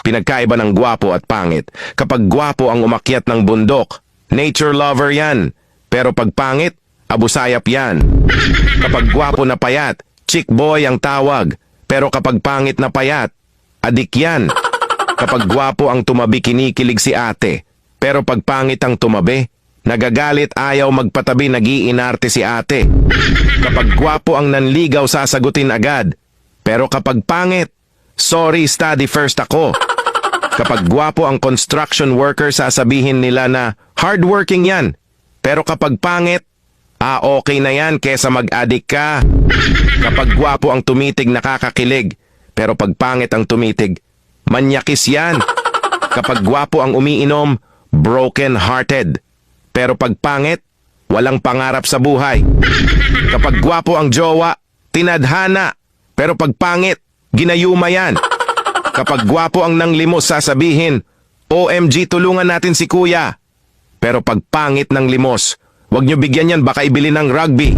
Pinagkaiba ng gwapo at pangit. Kapag gwapo ang umakyat ng bundok, nature lover yan. Pero pag pangit, abusayap yan. Kapag gwapo na payat, chick boy ang tawag. Pero kapag pangit na payat, adik yan. Kapag gwapo ang tumabi, kinikilig si ate. Pero pag pangit ang tumabi, nagagalit, ayaw magpatabi, nag-iinarte si ate. Kapag gwapo ang nanligaw, sasagutin agad. Pero kapag pangit, sorry, study first ako. Kapag gwapo ang construction worker, sasabihin nila na hardworking yan. Pero kapag pangit, okay na yan kesa mag-addict ka. Kapag gwapo ang tumitig, nakakakilig. Pero pag pangit ang tumitig, manyakis yan. Kapag gwapo ang umiinom, broken-hearted. Pero pag pangit, walang pangarap sa buhay. Kapag gwapo ang jowa, tinadhana. Pero pag pangit, ginayuma yan. Kapag gwapo ang nanglimos, sasabihin, OMG, tulungan natin si kuya. Pero pag pangit ng limos, wag nyo bigyan yan, baka ibili ng rugby.